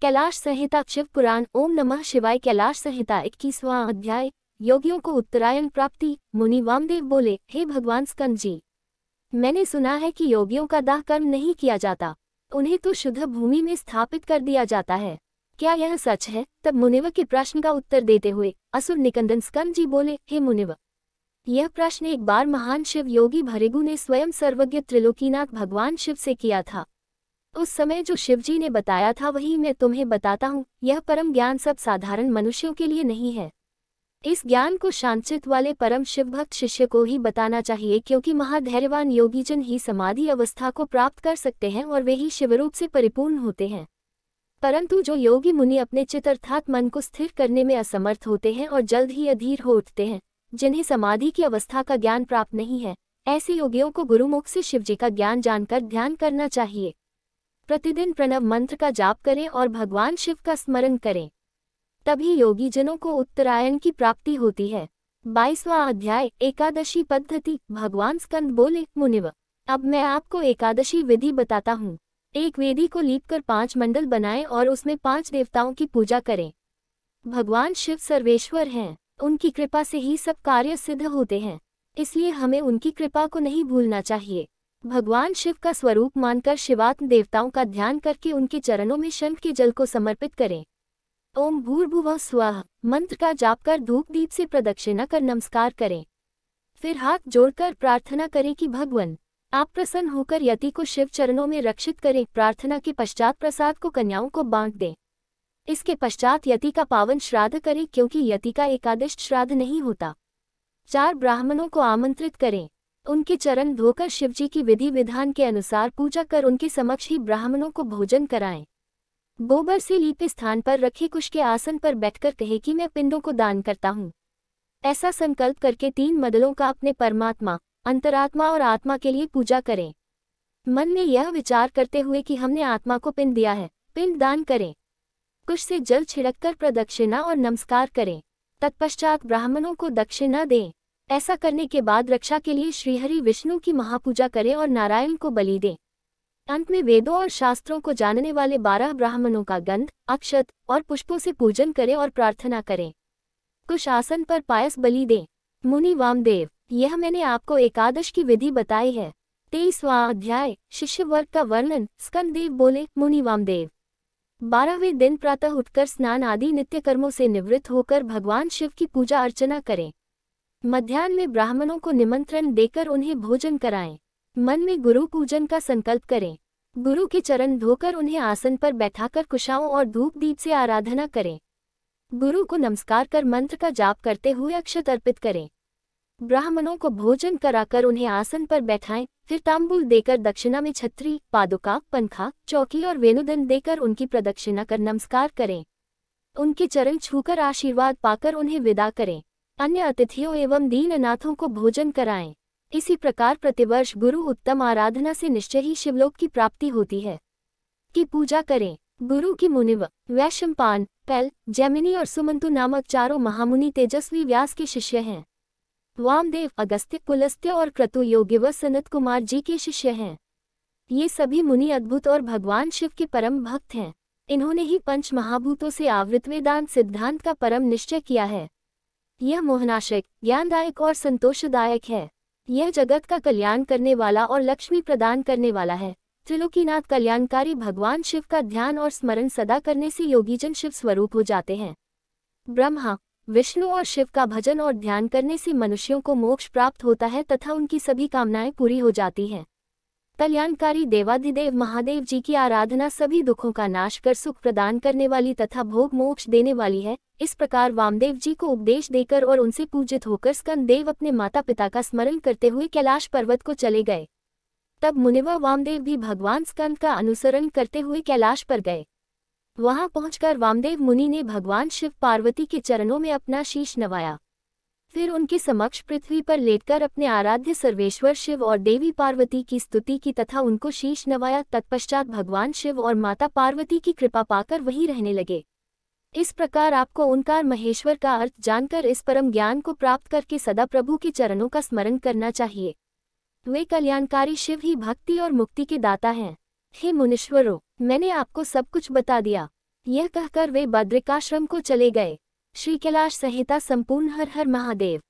कैलाश संहिता शिव पुराण। ओम नमः शिवाय। कैलाश संहिता 21वां अध्याय। योगियों को उत्तरायण प्राप्ति। मुनि वामदेव बोले, हे भगवान स्कंद जी, मैंने सुना है कि योगियों का दाह कर्म नहीं किया जाता, उन्हें तो शुद्ध भूमि में स्थापित कर दिया जाता है। क्या यह सच है? तब मुनिव के प्रश्न का उत्तर देते हुए असुर निकंदन स्कंद जी बोले, हे मुनिव, यह प्रश्न एक बार महान शिव योगी भृगु ने स्वयं सर्वज्ञ त्रिलोकीनाथ भगवान शिव से किया था। उस समय जो शिवजी ने बताया था वही मैं तुम्हें बताता हूँ। यह परम ज्ञान सब साधारण मनुष्यों के लिए नहीं है। इस ज्ञान को शांतचित्त वाले परम शिवभक्त शिष्य को ही बताना चाहिए, क्योंकि महाधैर्यवान योगीजन ही समाधि अवस्था को प्राप्त कर सकते हैं और वे ही शिवरूप से परिपूर्ण होते हैं। परंतु जो योगी मुनि अपने चित्त अर्थात मन को स्थिर करने में असमर्थ होते हैं और जल्द ही अधीर हो उठते हैं, जिन्हें समाधि की अवस्था का ज्ञान प्राप्त नहीं है, ऐसे योगियों को गुरुमुख से शिवजी का ज्ञान जानकर ध्यान करना चाहिए। प्रतिदिन प्रणव मंत्र का जाप करें और भगवान शिव का स्मरण करें, तभी योगी जनों को उत्तरायण की प्राप्ति होती है। 22वां अध्याय। एकादशी पद्धति। भगवान स्कंद बोले, मुनिव, अब मैं आपको एकादशी विधि बताता हूँ। एक वेदी को लीपकर 5 मंडल बनाएं और उसमें 5 देवताओं की पूजा करें। भगवान शिव सर्वेश्वर हैं, उनकी कृपा से ही सब कार्य सिद्ध होते हैं, इसलिए हमें उनकी कृपा को नहीं भूलना चाहिए। भगवान शिव का स्वरूप मानकर शिवात्म देवताओं का ध्यान करके उनके चरणों में शंख के जल को समर्पित करें। ओम भूर्भुवः स्वः मंत्र का जाप कर धूप दीप से प्रदक्षिणा कर नमस्कार करें। फिर हाथ जोड़कर प्रार्थना करें कि भगवान, आप प्रसन्न होकर यति को शिव चरणों में रक्षित करें। प्रार्थना के पश्चात प्रसाद को कन्याओं को बांट दें। इसके पश्चात यति का पावन श्राद्ध करें, क्योंकि यति का एकादश श्राद्ध नहीं होता। 4 ब्राह्मणों को आमंत्रित करें, उनके चरण धोकर शिवजी की विधि विधान के अनुसार पूजा कर उनके समक्ष ही ब्राह्मणों को भोजन कराएं। गोबर से लीपे स्थान पर रखे कुश के आसन पर बैठकर कहे कि मैं पिंडों को दान करता हूँ। ऐसा संकल्प करके 3 मदलों का अपने परमात्मा, अंतरात्मा और आत्मा के लिए पूजा करें। मन में यह विचार करते हुए कि हमने आत्मा को पिंड दिया है, पिंड दान करें। कुश से जल छिड़ककर प्रदक्षिणा और नमस्कार करें। तत्पश्चात ब्राह्मणों को दक्षिणा दें। ऐसा करने के बाद रक्षा के लिए श्रीहरि विष्णु की महापूजा करें और नारायण को बलि दें। अंत में वेदों और शास्त्रों को जानने वाले 12 ब्राह्मणों का गंध, अक्षत और पुष्पों से पूजन करें और प्रार्थना करें। कुश आसन पर पायस बलि दें। मुनि वामदेव, यह मैंने आपको एकादश की विधि बताई है। 23वां अध्याय। शिष्य वर्ग का वर्णन। स्कंददेव बोले, मुनि वामदेव, 12वें दिन प्रातः उठकर स्नान आदि नित्य कर्मों से निवृत्त होकर भगवान शिव की पूजा अर्चना करें। मध्याह्न में ब्राह्मणों को निमंत्रण देकर उन्हें भोजन कराएं। मन में गुरु पूजन का संकल्प करें। गुरु के चरण धोकर उन्हें आसन पर बैठाकर कुशाओं और धूप दीप से आराधना करें। गुरु को नमस्कार कर मंत्र का जाप करते हुए अक्षत अर्पित करें। ब्राह्मणों को भोजन कराकर उन्हें आसन पर बैठाएं। फिर तांबूल देकर दक्षिणा में छत्री, पादुका, पंखा, चौकी और वेणुदंड देकर उनकी प्रदक्षिणा कर नमस्कार करें। उनके चरण छूकर आशीर्वाद पाकर उन्हें विदा करें। अन्य अतिथियों एवं दीन अनाथों को भोजन कराएं। इसी प्रकार प्रतिवर्ष गुरु उत्तम आराधना से निश्चय ही शिवलोक की प्राप्ति होती है की पूजा करें। गुरु की मुनिव, वैशंपायन, पैल, जैमिनी और सुमंतु नामक 4 महामुनि तेजस्वी व्यास के शिष्य हैं। वामदेव, अगस्त्य, पुलस्त्य और क्रतु योगी व सनत कुमार जी के शिष्य हैं। ये सभी मुनि अद्भुत और भगवान शिव के परम भक्त हैं। इन्होंने ही 5 महाभूतों से आवृत वेदांत सिद्धांत का परम निश्चय किया है। यह मोहनाशक, ज्ञानदायक और संतोषदायक है। यह जगत का कल्याण करने वाला और लक्ष्मी प्रदान करने वाला है। त्रिलोकीनाथ कल्याणकारी भगवान शिव का ध्यान और स्मरण सदा करने से योगीजन शिव स्वरूप हो जाते हैं। ब्रह्मा, विष्णु और शिव का भजन और ध्यान करने से मनुष्यों को मोक्ष प्राप्त होता है तथा उनकी सभी कामनाएं पूरी हो जाती हैं। कल्याणकारी देवाधिदेव महादेव जी की आराधना सभी दुखों का नाश कर सुख प्रदान करने वाली तथा भोग मोक्ष देने वाली है। इस प्रकार वामदेव जी को उपदेश देकर और उनसे पूजित होकर स्कंददेव अपने माता पिता का स्मरण करते हुए कैलाश पर्वत को चले गए। तब मुनिवा वामदेव भी भगवान स्कंद का अनुसरण करते हुए कैलाश पर गए। वहां पहुंचकर वामदेव मुनि ने भगवान शिव पार्वती के चरणों में अपना शीश नवाया। फिर उनके समक्ष पृथ्वी पर लेटकर अपने आराध्य सर्वेश्वर शिव और देवी पार्वती की स्तुति की तथा उनको शीश नवाया। तत्पश्चात भगवान शिव और माता पार्वती की कृपा पाकर वहीं रहने लगे। इस प्रकार आपको ओंकार महेश्वर का अर्थ जानकर इस परम ज्ञान को प्राप्त करके सदा प्रभु के चरणों का स्मरण करना चाहिए। वे कल्याणकारी शिव ही भक्ति और मुक्ति के दाता हैं। हे मुनीश्वरों, मैंने आपको सब कुछ बता दिया। यह कहकर वे बद्रिकाश्रम को चले गए। श्री कैलाश संहिता संपूर्ण। हर हर महादेव।